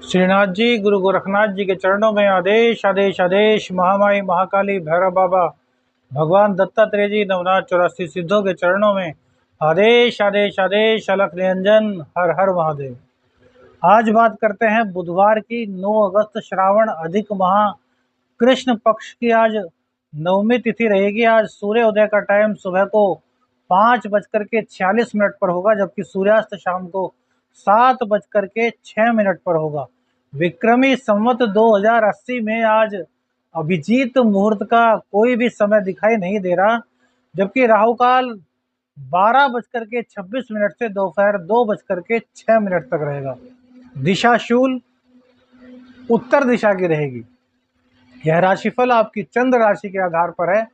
श्रीनाथ जी, गुरु गोरखनाथ जी के चरणों में आदेश आदेश आदेश। महामाई महाकाली भैरव बाबा, भगवान दत्तात्रेय जी, नवनाथ 84 सिद्धों के चरणों में आदेश आदेश आदेश। अलख निरंजन, हर हर महादेव। आज बात करते हैं बुधवार की 9 अगस्त श्रावण अधिक माह कृष्ण पक्ष की आज नवमी तिथि रहेगी। आज सूर्य उदय का टाइम सुबह को 5:46 पर होगा, जबकि सूर्यास्त शाम को 7:06 पर होगा। विक्रमी संवत 2080 में आज अभिजीत मुहूर्त का कोई भी समय दिखाई नहीं दे रहा, जबकि राहु काल 12:26 से दोपहर 2:06 तक रहेगा। दिशा शूल उत्तर दिशा की रहेगी। यह राशिफल आपकी चंद्र राशि के आधार पर है।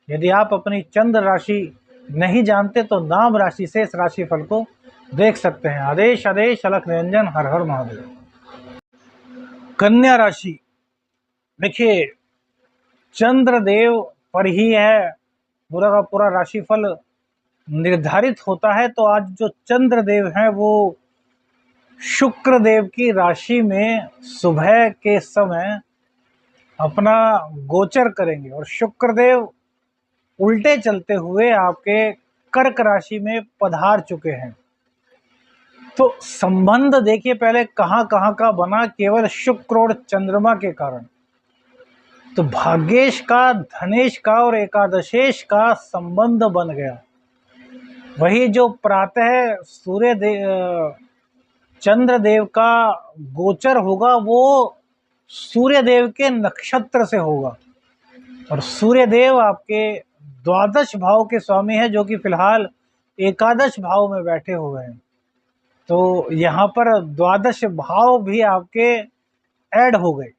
यदि आप अपनी चंद्र राशि नहीं जानते तो नाम राशि से इस राशिफल को देख सकते हैं। आदेश आदेश। अलख निरंजन, हर हर महादेव। कन्या राशि, देखिए चंद्रदेव पर ही है पूरा का पूरा राशिफल निर्धारित होता है। तो आज जो चंद्रदेव हैं वो शुक्र देव की राशि में सुबह के समय अपना गोचर करेंगे और शुक्रदेव उल्टे चलते हुए आपके कर्क राशि में पधार चुके हैं। तो संबंध देखिए पहले कहाँ कहाँ का बना, केवल शुक्र और चंद्रमा के कारण। तो भाग्येश का, धनेश का और एकादशेश का संबंध बन गया। वही जो प्रातः चंद्रदेव का गोचर होगा वो सूर्यदेव के नक्षत्र से होगा, और सूर्यदेव आपके द्वादश भाव के स्वामी है, जो कि फिलहाल एकादश भाव में बैठे हुए हैं। तो यहाँ पर द्वादश भाव भी आपके ऐड हो गए।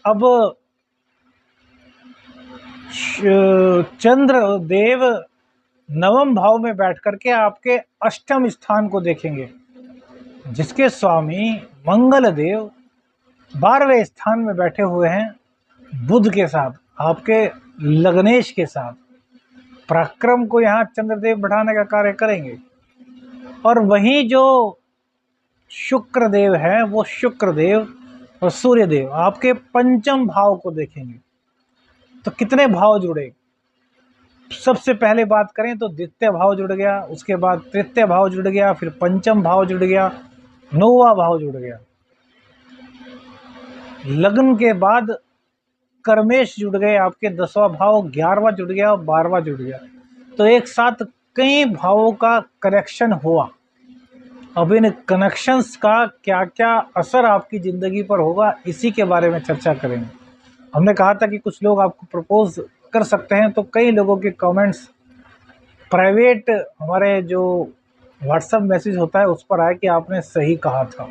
अब चंद्रदेव नवम भाव में बैठ करके आपके अष्टम स्थान को देखेंगे, जिसके स्वामी मंगल देव 12वें स्थान में बैठे हुए हैं बुध के साथ, आपके लग्नेश के साथ। पराक्रम को यहाँ चंद्रदेव बढ़ाने का कार्य करेंगे। और वहीं जो शुक्रदेव है वो शुक्रदेव और सूर्यदेव आपके पंचम भाव को देखेंगे। तो कितने भाव जुड़े? सबसे पहले बात करें तो द्वितीय भाव जुड़ गया, उसके बाद तृतीय भाव जुड़ गया, फिर पंचम भाव जुड़ गया, 9वां भाव जुड़ गया। लग्न के बाद कर्मेश जुड़ गए, आपके 10वां भाव, 11वां जुड़ गया और 12वां जुड़ गया। तो एक साथ कई भावों का कनेक्शन हुआ। अब इन कनेक्शंस का क्या क्या असर आपकी ज़िंदगी पर होगा, इसी के बारे में चर्चा करेंगे। हमने कहा था कि कुछ लोग आपको प्रपोज कर सकते हैं, तो कई लोगों के कमेंट्स प्राइवेट हमारे जो व्हाट्सएप मैसेज होता है उस पर आया कि आपने सही कहा था,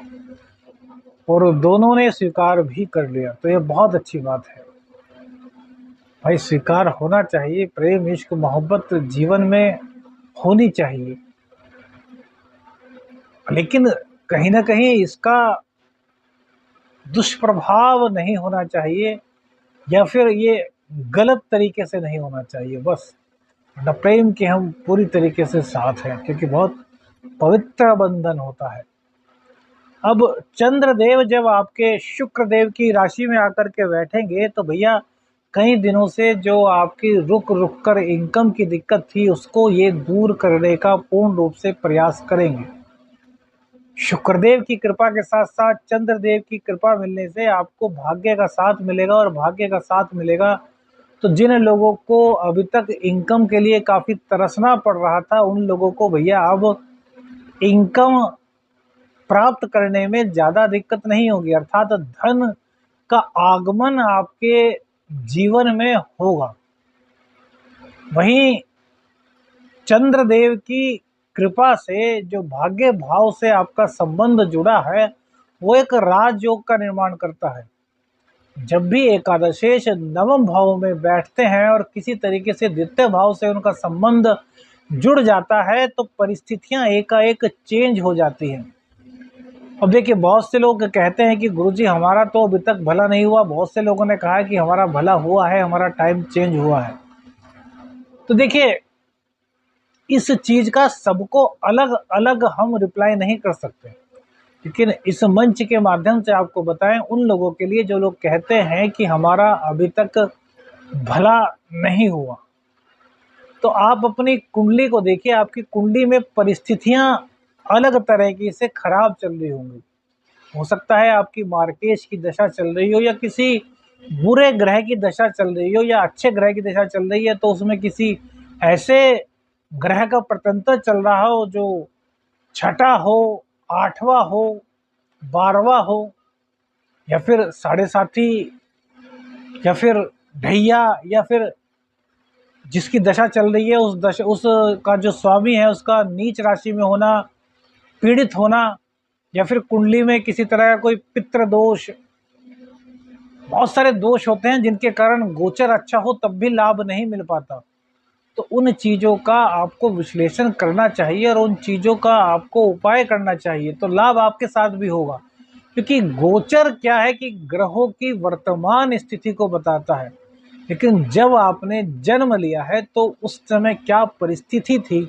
और दोनों ने स्वीकार भी कर लिया। तो ये बहुत अच्छी बात है भाई, स्वीकार होना चाहिए। प्रेम, इश्क, मोहब्बत जीवन में होनी चाहिए, लेकिन कहीं ना कहीं इसका दुष्प्रभाव नहीं होना चाहिए, या फिर ये गलत तरीके से नहीं होना चाहिए। बस प्रेम के हम पूरी तरीके से साथ हैं, क्योंकि बहुत पवित्र बंधन होता है। अब चंद्रदेव जब आपके शुक्रदेव की राशि में आकर के बैठेंगे तो भैया कई दिनों से जो आपकी रुक रुक कर इनकम की दिक्कत थी उसको ये दूर करने का पूर्ण रूप से प्रयास करेंगे। शुक्रदेव की कृपा के साथ साथ चंद्रदेव की कृपा मिलने से आपको भाग्य का साथ मिलेगा, और भाग्य का साथ मिलेगा तो जिन लोगों को अभी तक इनकम के लिए काफ़ी तरसना पड़ रहा था उन लोगों को भैया अब इनकम प्राप्त करने में ज़्यादा दिक्कत नहीं होगी, अर्थात धन का आगमन आपके जीवन में होगा। वहीं चंद्रदेव की कृपा से जो भाग्य भाव से आपका संबंध जुड़ा है वो एक राजयोग का निर्माण करता है। जब भी एकादशेश नवम भाव में बैठते हैं और किसी तरीके से द्वितीय भाव से उनका संबंध जुड़ जाता है तो परिस्थितियां एकाएक चेंज हो जाती हैं। अब देखिए बहुत से लोग कहते हैं कि गुरुजी हमारा तो अभी तक भला नहीं हुआ, बहुत से लोगों ने कहा है कि हमारा भला हुआ है, हमारा टाइम चेंज हुआ है। तो देखिए इस चीज का सबको अलग अलग हम रिप्लाई नहीं कर सकते। लेकिन इस मंच के माध्यम से आपको बताएं उन लोगों के लिए जो लोग कहते हैं कि हमारा अभी तक भला नहीं हुआ, तो आप अपनी कुंडली को देखिए, आपकी कुंडली में परिस्थितियां अलग तरह की से खराब चल रही होंगी। हो सकता है आपकी मार्केश की दशा चल रही हो, या किसी बुरे ग्रह की दशा चल रही हो, या अच्छे ग्रह की दशा चल रही है तो उसमें किसी ऐसे ग्रह का प्रतंत्र चल रहा हो जो छठा हो, आठवां हो, 12वां हो, या फिर साढ़े साथी, या फिर ढैया, या फिर जिसकी दशा चल रही है उस दशा, उस का जो स्वामी है उसका नीच राशि में होना, पीड़ित होना, या फिर कुंडली में किसी तरह का कोई पितृ दोष। बहुत सारे दोष होते हैं जिनके कारण गोचर अच्छा हो तब भी लाभ नहीं मिल पाता। तो उन चीज़ों का आपको विश्लेषण करना चाहिए और उन चीज़ों का आपको उपाय करना चाहिए, तो लाभ आपके साथ भी होगा। क्योंकि गोचर क्या है कि ग्रहों की वर्तमान स्थिति को बताता है, लेकिन जब आपने जन्म लिया है तो उस समय क्या परिस्थिति थी,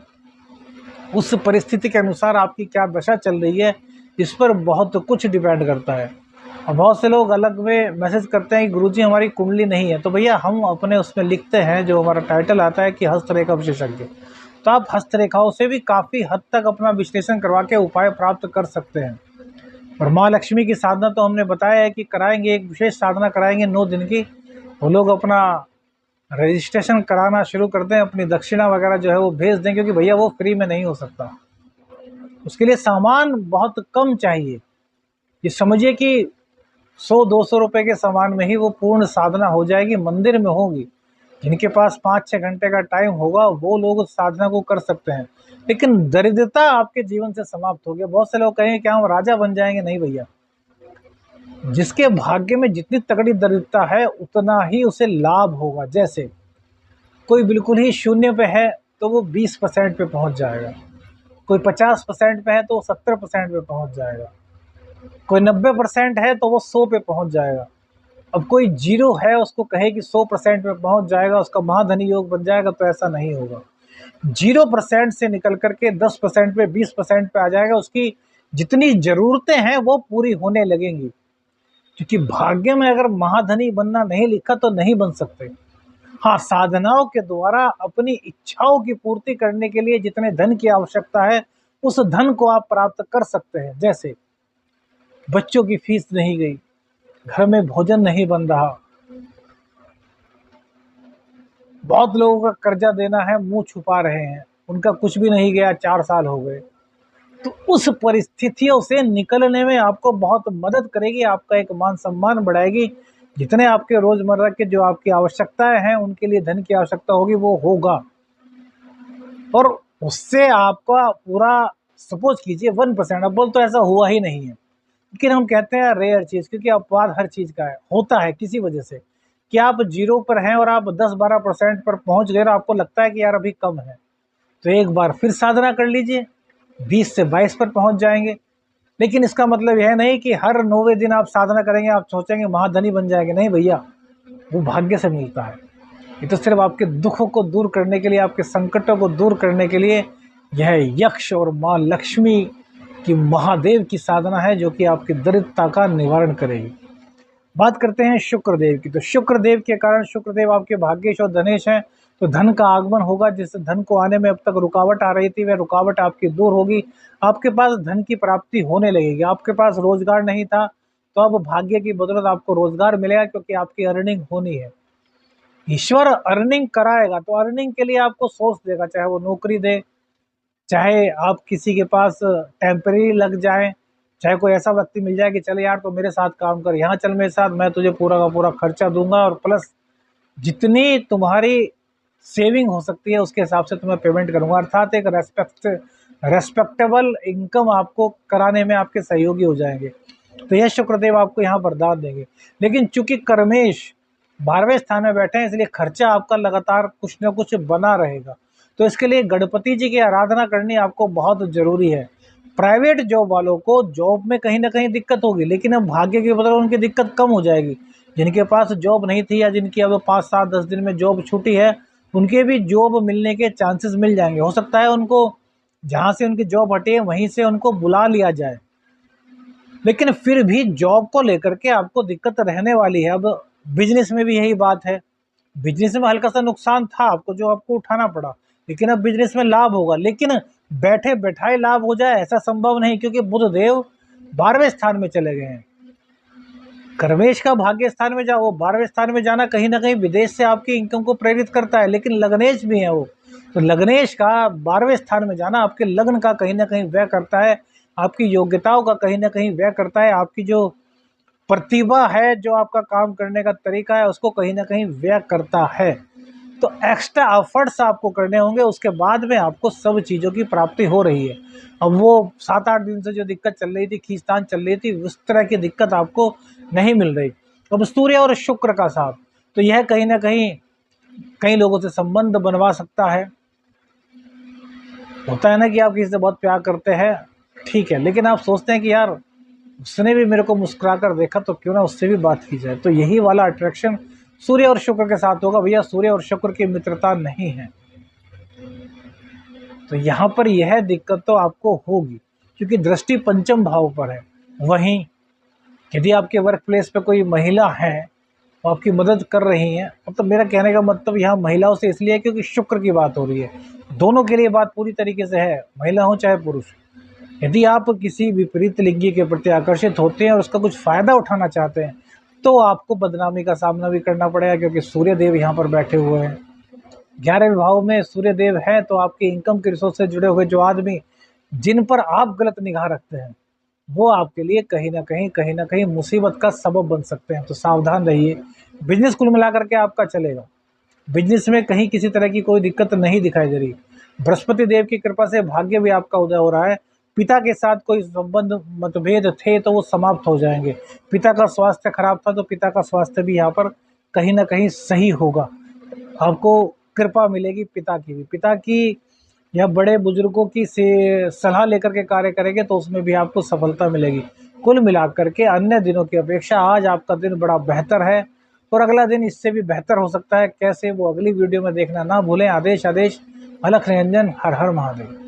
उस परिस्थिति के अनुसार आपकी क्या दशा चल रही है, इस पर बहुत कुछ डिपेंड करता है। और बहुत से लोग अलग में मैसेज करते हैं कि गुरुजी हमारी कुंडली नहीं है, तो भैया हम अपने उसमें लिखते हैं, जो हमारा टाइटल आता है कि हस्तरेखा विशेषज्ञ, तो आप हस्तरेखाओं से भी काफ़ी हद तक अपना विश्लेषण करवा के उपाय प्राप्त कर सकते हैं। और माँ लक्ष्मी की साधना तो हमने बताया है कि कराएंगे, एक विशेष साधना कराएंगे 9 दिन की। वो लोग अपना रजिस्ट्रेशन कराना शुरू कर दें, अपनी दक्षिणा वगैरह जो है वो भेज दें, क्योंकि भैया वो फ्री में नहीं हो सकता, उसके लिए सामान बहुत कम चाहिए। ये समझिए कि 100-200 रुपए के सामान में ही वो पूर्ण साधना हो जाएगी, मंदिर में होगी। जिनके पास 5-6 घंटे का टाइम होगा वो लोग उस साधना को कर सकते हैं, लेकिन दरिद्रता आपके जीवन से समाप्त हो गया। बहुत से लोग कहेंगे क्या हम राजा बन जाएंगे? नहीं भैया, जिसके भाग्य में जितनी तगड़ी दरिद्रता है उतना ही उसे लाभ होगा। जैसे कोई बिल्कुल ही शून्य पे है तो वो 20% पे पहुंच जाएगा, कोई 50% पे है तो वो 70% पे पहुंच जाएगा, कोई 90% है तो वो 100 पे पहुंच जाएगा। अब कोई जीरो है उसको कहे कि 100% पे पहुंच जाएगा, उसका महाधनी योग बन जाएगा, तो ऐसा नहीं होगा। 0% से निकल करके 10% पे, 20% पे आ जाएगा, उसकी जितनी जरूरतें हैं वो पूरी होने लगेंगी। क्योंकि भाग्य में अगर महाधनी बनना नहीं लिखा तो नहीं बन सकते। हाँ, साधनाओं के द्वारा अपनी इच्छाओं की पूर्ति करने के लिए जितने धन की आवश्यकता है उस धन को आप प्राप्त कर सकते हैं। जैसे बच्चों की फीस नहीं गई, घर में भोजन नहीं बन रहा, बहुत लोगों का कर्जा देना है, मुंह छुपा रहे हैं, उनका कुछ भी नहीं गया, 4 साल हो गए, तो उस परिस्थितियों से निकलने में आपको बहुत मदद करेगी, आपका एक मान सम्मान बढ़ाएगी। जितने आपके रोजमर्रा के जो आपकी आवश्यकताएं हैं उनके लिए धन की आवश्यकता होगी वो होगा, और उससे आपका पूरा, सपोज कीजिए 1%, अब बोल तो ऐसा हुआ ही नहीं है, लेकिन हम कहते हैं रेयर चीज, क्योंकि अपवाद हर चीज का है, होता है किसी वजह से कि आप 0 पर हैं और आप 10-12% पर पहुंच गए और आपको लगता है कि यार अभी कम है, तो एक बार फिर साधना कर लीजिए, 20 से 22 पर पहुंच जाएंगे। लेकिन इसका मतलब यह नहीं कि हर 9वें दिन आप साधना करेंगे आप सोचेंगे महाधनी बन जाएंगे, नहीं भैया, वो भाग्य से मिलता है। ये तो सिर्फ आपके दुखों को दूर करने के लिए, आपके संकटों को दूर करने के लिए यह यक्ष और माँ लक्ष्मी की, महादेव की साधना है जो कि आपकी दरिद्रता का निवारण करेगी। बात करते हैं शुक्रदेव की, तो शुक्रदेव के कारण, शुक्रदेव आपके भाग्येश और धनेश हैं, तो धन का आगमन होगा। जिससे धन को आने में अब तक रुकावट आ रही थी वह रुकावट आपकी दूर होगी, आपके पास धन की प्राप्ति होने लगेगी। आपके पास रोजगार नहीं था तो अब भाग्य की बदौलत आपको रोजगार मिलेगा, क्योंकि आपकी अर्निंग होनी है। ईश्वर अर्निंग कराएगा, तो अर्निंग के लिए आपको सोर्स देगा, चाहे वो नौकरी दे, चाहे आप किसी के पास टेम्परेरी लग जाए, चाहे कोई ऐसा व्यक्ति मिल जाए कि चल यार तो मेरे साथ काम कर, यहाँ चल मेरे साथ, मैं तुझे पूरा का पूरा खर्चा दूंगा और प्लस जितनी तुम्हारी सेविंग हो सकती है उसके हिसाब से तुम्हें पेमेंट करूंगा। अर्थात एक रेस्पेक्टेबल इनकम आपको कराने में आपके सहयोगी हो जाएंगे। तो यह शुक्रदेव आपको यहाँ वरदान देंगे। लेकिन चूंकि कर्मेश 12वें स्थान में बैठे हैं इसलिए खर्चा आपका लगातार कुछ न कुछ बना रहेगा, तो इसके लिए गणपति जी की आराधना करनी आपको बहुत जरूरी है। प्राइवेट जॉब वालों को जॉब में कहीं ना कहीं दिक्कत होगी, लेकिन अब भाग्य की बदौलत उनकी दिक्कत कम हो जाएगी। जिनके पास जॉब नहीं थी या जिनकी अब 5-7-10 दिन में जॉब छूटी है, उनके भी जॉब मिलने के चांसेस मिल जाएंगे। हो सकता है उनको जहाँ से उनकी जॉब हटी है वहीं से उनको बुला लिया जाए, लेकिन फिर भी जॉब को लेकर के आपको दिक्कत रहने वाली है। अब बिजनेस में भी यही बात है, बिजनेस में हल्का सा नुकसान था आपको जो आपको उठाना पड़ा, लेकिन अब बिजनेस में लाभ होगा। लेकिन बैठे बैठाए लाभ हो जाए ऐसा संभव नहीं, क्योंकि बुध देव 12वें स्थान में चले गए हैं। कर्मेश का भाग्य स्थान में जाओ, 12वें स्थान में जाना कहीं ना कहीं विदेश से आपकी इनकम को प्रेरित करता है, लेकिन लग्नेश भी है वो, तो लग्नेश का 12वें स्थान में जाना आपके लग्न का कहीं ना कहीं व्यय करता है, आपकी योग्यताओं का कहीं ना कहीं व्यय करता है, आपकी जो प्रतिभा है, जो आपका काम करने का तरीका है, उसको कहीं ना कहीं व्यय करता है। तो एक्स्ट्रा एफर्ट्स आपको करने होंगे, उसके बाद में आपको सब चीज़ों की प्राप्ति हो रही है। अब वो 7-8 दिन से जो दिक्कत चल रही थी, खींचतान चल रही थी, उस तरह की दिक्कत आपको नहीं मिल रही। अब सूर्य और शुक्र का साथ, तो यह कहीं ना कहीं कई लोगों से संबंध बनवा सकता है। होता है ना कि आप किसी से बहुत प्यार करते हैं, ठीक है, लेकिन आप सोचते हैं कि यार उसने भी मेरे को मुस्कुरा कर देखा, तो क्यों ना उससे भी बात की जाए। तो यही वाला अट्रैक्शन सूर्य और शुक्र के साथ होगा। भैया सूर्य और शुक्र की मित्रता नहीं है, तो यहाँ पर यह दिक्कत तो आपको होगी, क्योंकि दृष्टि पंचम भाव पर है। वहीं यदि आपके वर्क प्लेस पे कोई महिला है वो आपकी मदद कर रही हैं, तो मेरा कहने का मतलब यहाँ महिलाओं से इसलिए है क्योंकि शुक्र की बात हो रही है। दोनों के लिए बात पूरी तरीके से है, महिला हो चाहे पुरुष। यदि आप किसी विपरीत लिंगी के प्रति आकर्षित होते हैं और उसका कुछ फ़ायदा उठाना चाहते हैं, तो आपको बदनामी का सामना भी करना पड़ेगा, क्योंकि सूर्य देव यहाँ पर बैठे हुए हैं। 11वें भाव में सूर्य देव है, तो आपकी इनकम के रिसोर्स से जुड़े हुए जो आदमी जिन पर आप गलत निगाह रखते हैं, वो आपके लिए कहीं ना कहीं मुसीबत का सबब बन सकते हैं। तो सावधान रहिए। बिजनेस कुल मिलाकर के आपका चलेगा, बिजनेस में कहीं किसी तरह की कोई दिक्कत नहीं दिखाई दे रही। बृहस्पति देव की कृपा से भाग्य भी आपका उदय हो रहा है। पिता के साथ कोई संबंध मतभेद थे तो वो समाप्त हो जाएंगे। पिता का स्वास्थ्य खराब था, तो पिता का स्वास्थ्य भी यहाँ पर कहीं ना कहीं सही होगा। आपको कृपा मिलेगी पिता की भी, पिता की या बड़े बुजुर्गों की से सलाह लेकर के कार्य करेंगे तो उसमें भी आपको सफलता मिलेगी। कुल मिलाकर के अन्य दिनों की अपेक्षा आज आपका दिन बड़ा बेहतर है, और अगला दिन इससे भी बेहतर हो सकता है। कैसे, वो अगली वीडियो में देखना ना भूलें। आदेश आदेश, अलख निरंजन, हर हर महादेव।